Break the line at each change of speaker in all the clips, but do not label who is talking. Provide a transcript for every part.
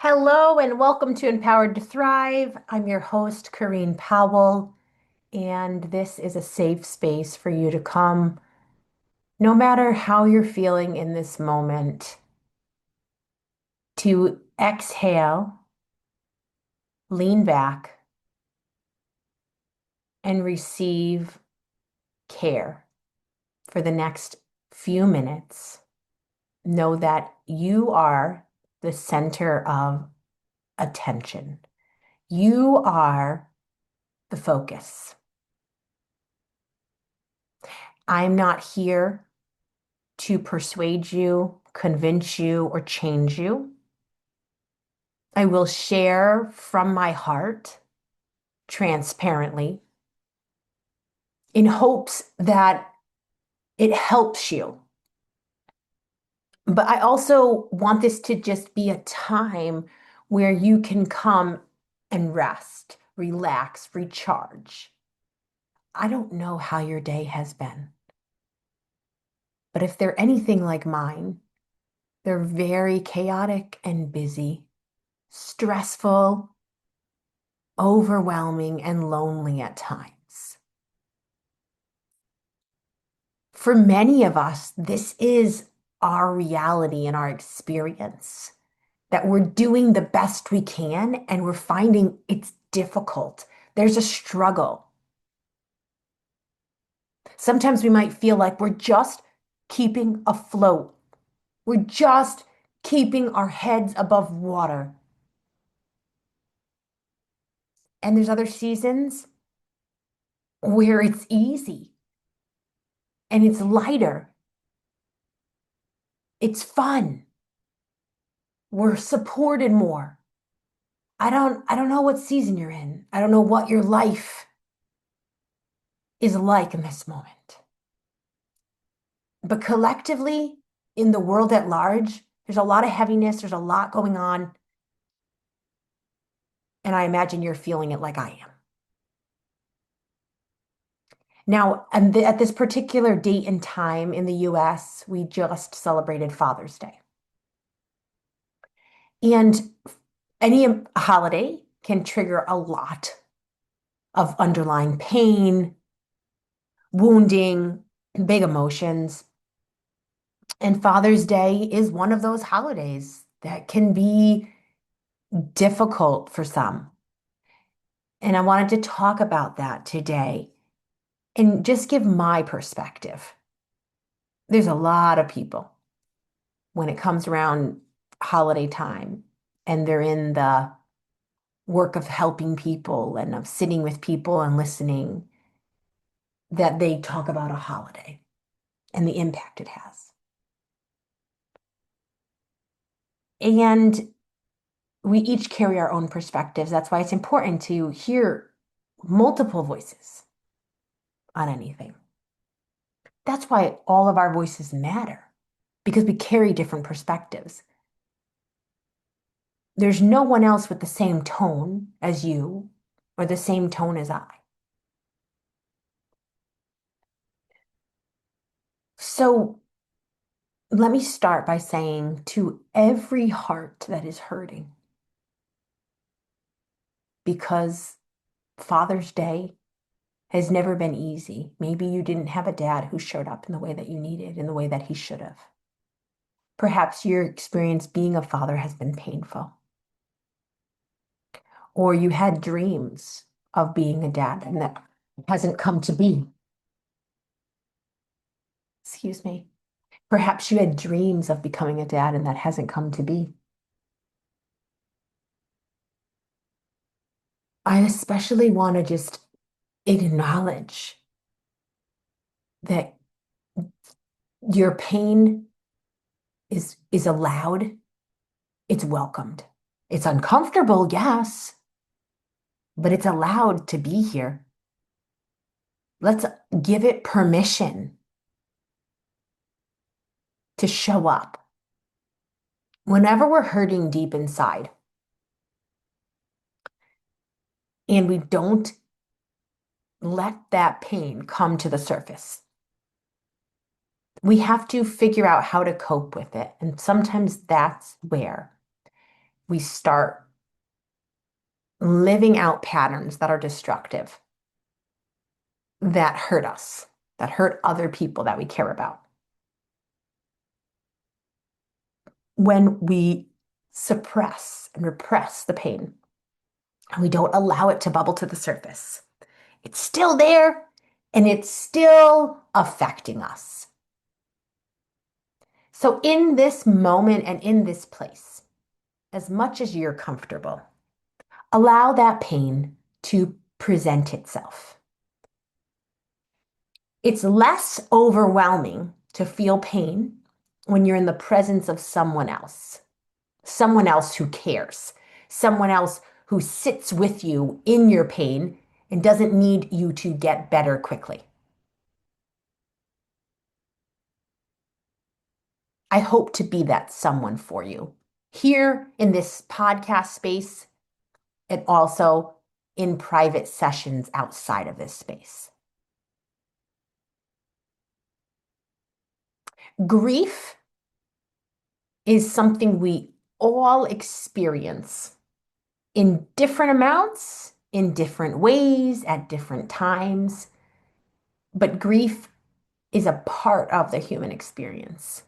Hello and welcome to Empowered to Thrive. I'm your host, Corrine Powell, and this is a safe space for you to come, no matter how you're feeling in this moment, to exhale, lean back, and receive care for the next few minutes. Know that you are the center of attention. You are the focus. I'm not here to persuade you, convince you, or change you. I will share from my heart transparently in hopes that it helps you. But I also want this to just be a time where you can come and rest, relax, recharge. I don't know how your day has been, but if they're anything like mine, they're very chaotic and busy, stressful, overwhelming, and lonely at times. For many of us, this is our reality and our experience, that we're doing the best we can and we're finding it's difficult. There's a struggle. Sometimes we might feel like we're just keeping afloat. We're just keeping our heads above water. And there's other seasons where it's easy and it's lighter. It's fun. We're supported more. I don't know what season you're in. I don't know what your life is like in this moment. But collectively, in the world at large, there's a lot of heaviness, there's a lot going on, and I imagine you're feeling it like I am. Now, at this particular date and time in the US, we just celebrated Father's Day. And any holiday can trigger a lot of underlying pain, wounding, big emotions. And Father's Day is one of those holidays that can be difficult for some. And I wanted to talk about that today and just give my perspective. There's a lot of people when it comes around holiday time and they're in the work of helping people and of sitting with people and listening, that they talk about a holiday and the impact it has. And we each carry our own perspectives. That's why it's important to hear multiple voices on anything. That's why all of our voices matter, because we carry different perspectives. There's no one else with the same tone as you or the same tone as I. So let me start by saying to every heart that is hurting, because Father's Day has never been easy. Maybe you didn't have a dad who showed up in the way that you needed, in the way that he should have. Perhaps your experience being a father has been painful, or you had dreams of being a dad and that hasn't come to be. Excuse me. Perhaps you had dreams of becoming a dad and that hasn't come to be. I especially want to just acknowledge that your pain is allowed, it's welcomed. It's uncomfortable, yes, but it's allowed to be here. Let's give it permission to show up. Whenever we're hurting deep inside and we don't let that pain come to the surface, we have to figure out how to cope with it. And sometimes that's where we start living out patterns that are destructive, that hurt us, that hurt other people that we care about. When we suppress and repress the pain and we don't allow it to bubble to the surface, it's still there and it's still affecting us. So, in this moment and in this place, as much as you're comfortable, allow that pain to present itself. It's less overwhelming to feel pain when you're in the presence of someone else who cares, someone else who sits with you in your pain and doesn't need you to get better quickly. I hope to be that someone for you here in this podcast space and also in private sessions outside of this space. Grief is something we all experience in different amounts, in different ways, at different times. But grief is a part of the human experience.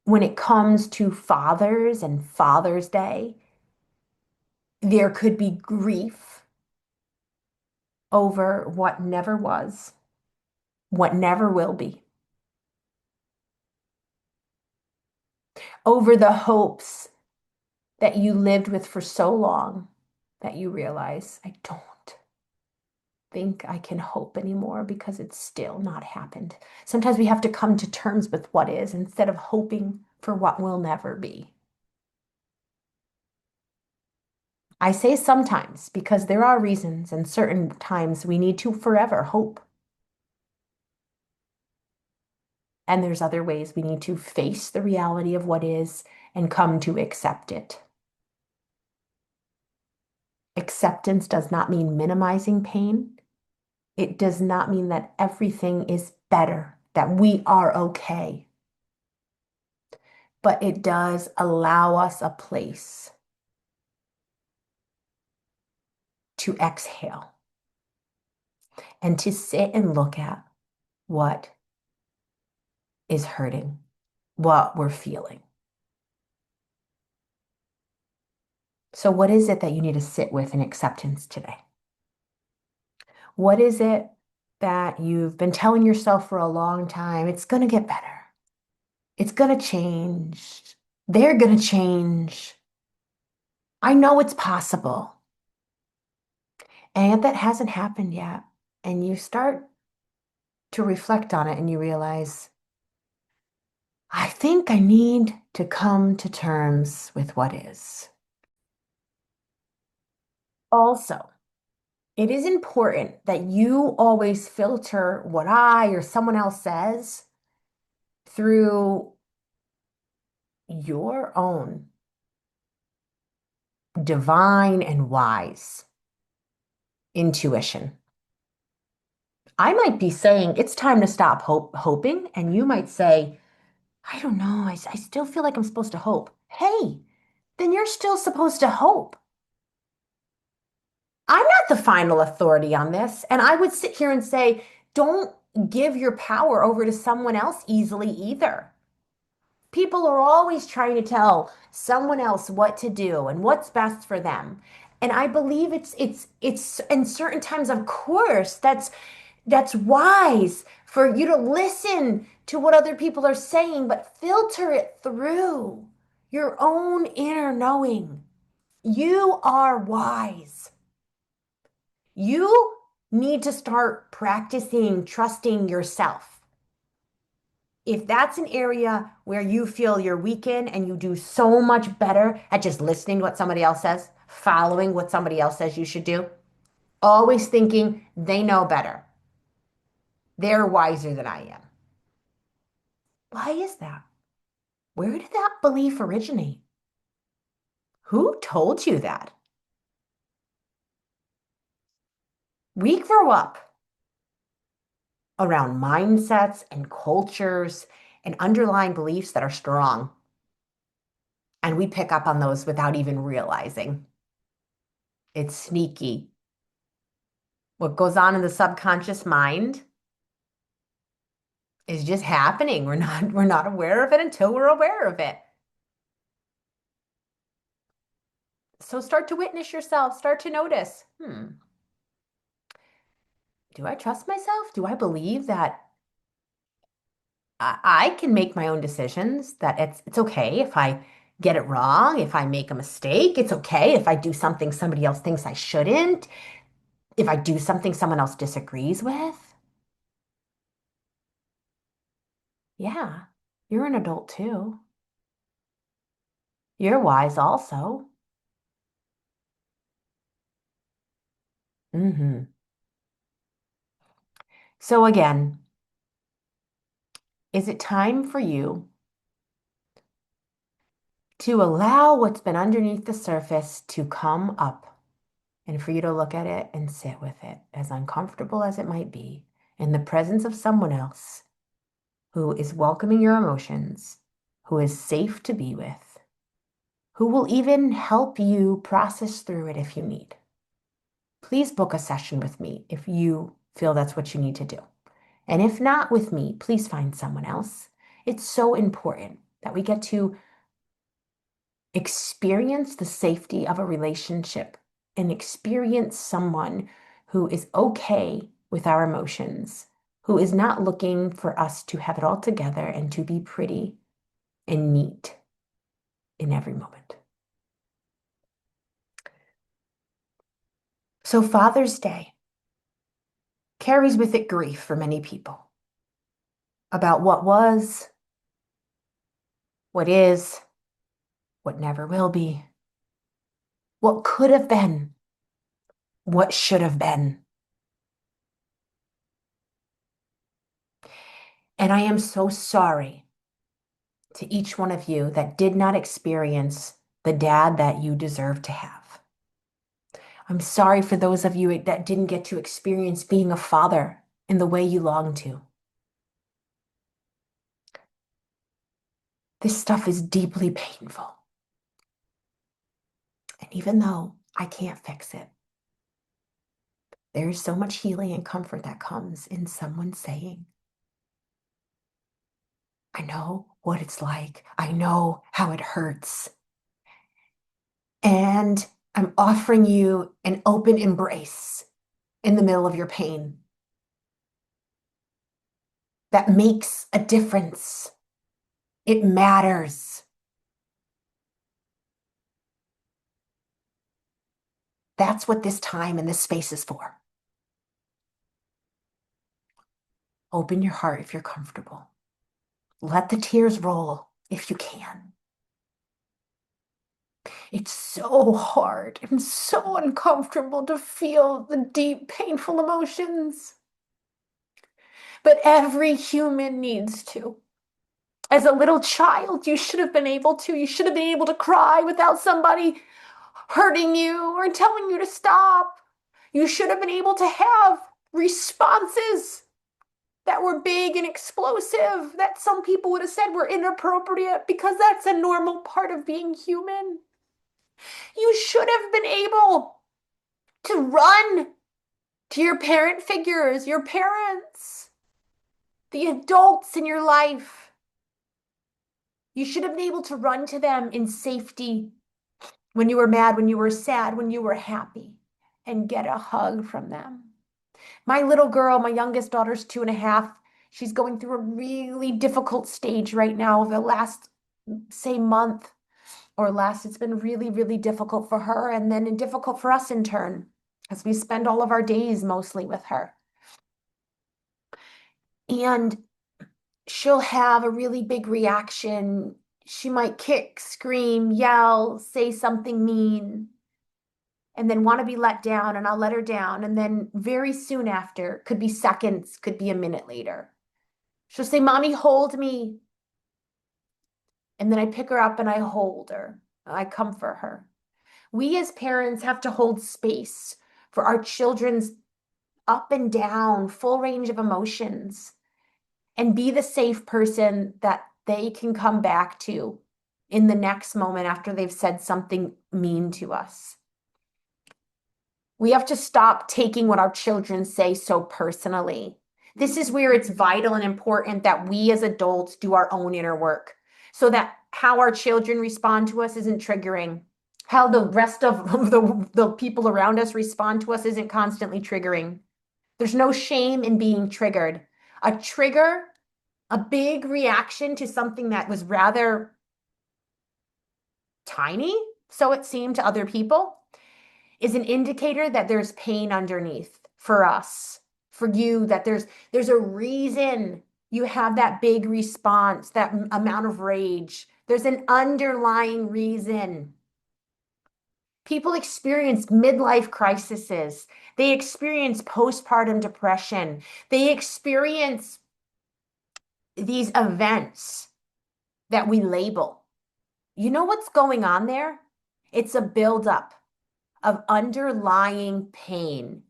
When it comes to fathers and Father's Day, there could be grief over what never was, what never will be, over the hopes that you lived with for so long that you realize, I don't think I can hope anymore because it's still not happened. Sometimes we have to come to terms with what is instead of hoping for what will never be. I say sometimes because there are reasons and certain times we need to forever hope. And there's other ways we need to face the reality of what is and come to accept it. Acceptance does not mean minimizing pain. It does not mean that everything is better, that we are okay. But it does allow us a place to exhale and to sit and look at what is hurting, what we're feeling. So, what is it that you need to sit with in acceptance today? What is it that you've been telling yourself for a long time? It's going to get better. It's going to change. They're going to change. I know it's possible. And yet that hasn't happened yet. And you start to reflect on it and you realize, I think I need to come to terms with what is. Also, it is important that you always filter what I or someone else says through your own divine and wise intuition. I might be saying it's time to stop hoping, and you might say, I don't know, I still feel like I'm supposed to hope. Hey, then you're still supposed to hope. I'm not the final authority on this, and I would sit here and say, don't give your power over to someone else easily either. People are always trying to tell someone else what to do and what's best for them. And I believe it's in certain times, of course, that's wise for you to listen to what other people are saying, but filter it through your own inner knowing. You are wise. You need to start practicing trusting yourself. If that's an area where you feel you're weak in and you do so much better at just listening to what somebody else says, following what somebody else says you should do, always thinking they know better, they're wiser than I am. Why is that? Where did that belief originate? Who told you that? We grow up around mindsets and cultures and underlying beliefs that are strong. And we pick up on those without even realizing. It's sneaky. What goes on in the subconscious mind is just happening. We're not aware of it until we're aware of it. So start to witness yourself, start to notice, do I trust myself? Do I believe that I can make my own decisions, that it's okay if I get it wrong, if I make a mistake, it's okay if I do something somebody else thinks I shouldn't, if I do something someone else disagrees with? Yeah, you're an adult too. You're wise also. hmm So again, is it time for you to allow what's been underneath the surface to come up and for you to look at it and sit with it, as uncomfortable as it might be, in the presence of someone else who is welcoming your emotions, who is safe to be with, who will even help you process through it if you need? Please book a session with me if you feel that's what you need to do. And if not with me, please find someone else. It's so important that we get to experience the safety of a relationship and experience someone who is okay with our emotions, who is not looking for us to have it all together and to be pretty and neat in every moment. So Father's Day carries with it grief for many people about what was, what is, what never will be, what could have been, what should have been. And I am so sorry to each one of you that did not experience the dad that you deserve to have. I'm sorry for those of you that didn't get to experience being a father in the way you long to. This stuff is deeply painful. And even though I can't fix it, there is so much healing and comfort that comes in someone saying, I know what it's like. I know how it hurts. And I'm offering you an open embrace in the middle of your pain that makes a difference. It matters. That's what this time and this space is for. Open your heart if you're comfortable. Let the tears roll if you can. It's so hard and so uncomfortable to feel the deep, painful emotions. But every human needs to. As a little child, you should have been able to. You should have been able to cry without somebody hurting you or telling you to stop. You should have been able to have responses that were big and explosive that some people would have said were inappropriate because that's a normal part of being human. You should have been able to run to your parent figures, your parents, the adults in your life. You should have been able to run to them in safety when you were mad, when you were sad, when you were happy, and get a hug from them. My little girl, my youngest daughter's 2.5. She's going through a really difficult stage right now. The last, say, month or less, it's been really, really difficult for her, and then difficult for us in turn, because we spend all of our days mostly with her. And she'll have a really big reaction. She might kick, scream, yell, say something mean, and then want to be let down, and I'll let her down. And then very soon after, could be seconds, could be a minute later, she'll say, Mommy, hold me. And then I pick her up and I hold her. I comfort her. We as parents have to hold space for our children's up and down, full range of emotions and be the safe person that they can come back to in the next moment after they've said something mean to us. We have to stop taking what our children say so personally. This is where it's vital and important that we as adults do our own inner work so that how our children respond to us isn't triggering. How the rest of the people around us respond to us isn't constantly triggering. There's no shame in being triggered. A trigger, a big reaction to something that was rather tiny, so it seemed to other people, is an indicator that there's pain underneath for us, for you, that there's a reason you have that big response, that amount of rage. There's an underlying reason. People experience midlife crises. They experience postpartum depression. They experience these events that we label. You know what's going on there? It's a buildup of underlying pain.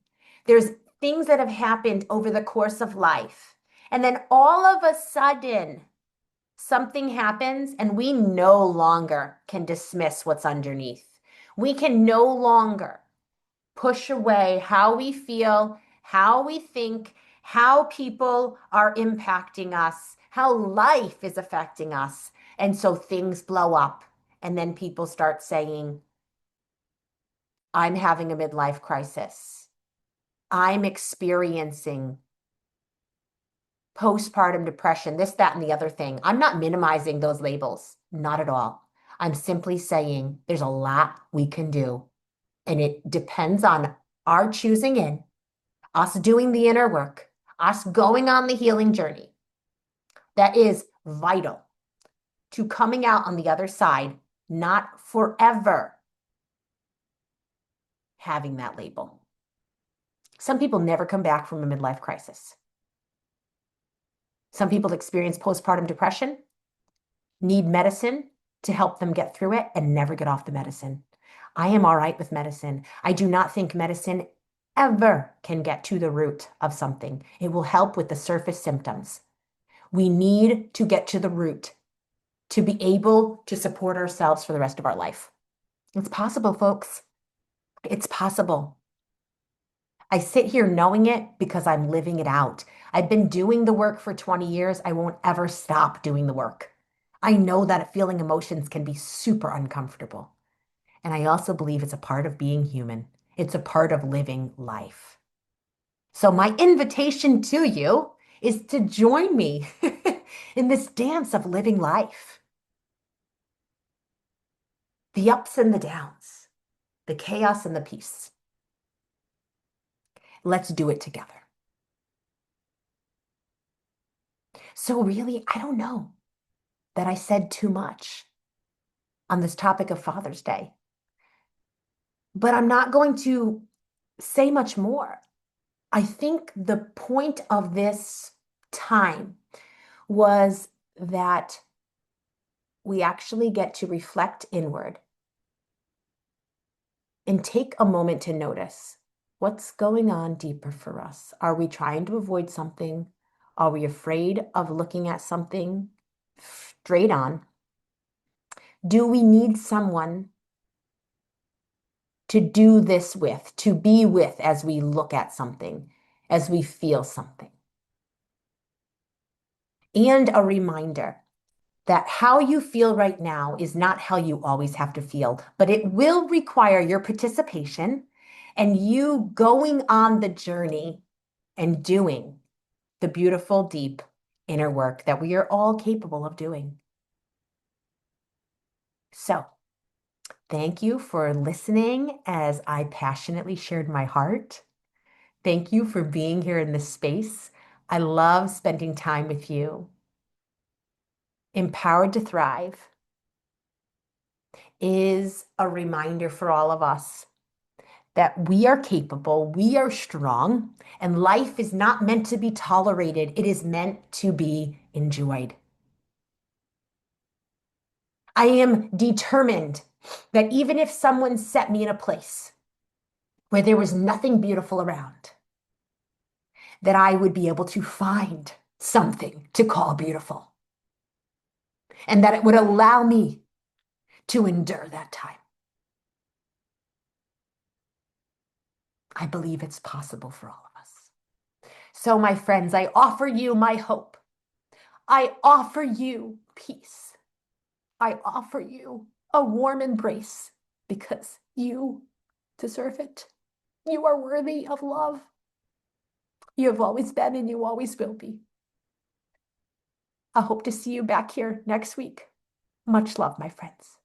There's things that have happened over the course of life. And then all of a sudden, something happens and we no longer can dismiss what's underneath. We can no longer push away how we feel, how we think, how people are impacting us, how life is affecting us. And so things blow up. And then people start saying, I'm having a midlife crisis. I'm experiencing postpartum depression, this, that, and the other thing. I'm not minimizing those labels, not at all. I'm simply saying there's a lot we can do. And it depends on our choosing in, us doing the inner work, us going on the healing journey. That is vital to coming out on the other side, not forever having that label. Some people never come back from a midlife crisis. Some people experience postpartum depression, need medicine to help them get through it, and never get off the medicine. I am all right with medicine. I do not think medicine ever can get to the root of something. It will help with the surface symptoms. We need to get to the root to be able to support ourselves for the rest of our life. It's possible, folks. It's possible. I sit here knowing it because I'm living it out. I've been doing the work for 20 years. I won't ever stop doing the work. I know that feeling emotions can be super uncomfortable. And I also believe it's a part of being human. It's a part of living life. So my invitation to you is to join me in this dance of living life. The ups and the downs, the chaos and the peace. Let's do it together. So really, I don't know that I said too much on this topic of Father's Day, but I'm not going to say much more. I think the point of this time was that we actually get to reflect inward and take a moment to notice what's going on deeper for us. Are we trying to avoid something? Are we afraid of looking at something straight on? Do we need someone to do this with, to be with as we look at something, as we feel something? And a reminder that how you feel right now is not how you always have to feel, but it will require your participation and you going on the journey and doing the beautiful, deep inner work that we are all capable of doing. So, thank you for listening as I passionately shared my heart. Thank you for being here in this space. I love spending time with you. Empowered to Thrive is a reminder for all of us that we are capable, we are strong, and life is not meant to be tolerated. It is meant to be enjoyed. I am determined that even if someone set me in a place where there was nothing beautiful around, that I would be able to find something to call beautiful. And that it would allow me to endure that time. I believe it's possible for all of us. So, my friends, I offer you my hope. I offer you peace. I offer you a warm embrace because you deserve it. You are worthy of love. You have always been and you always will be. I hope to see you back here next week. Much love, my friends.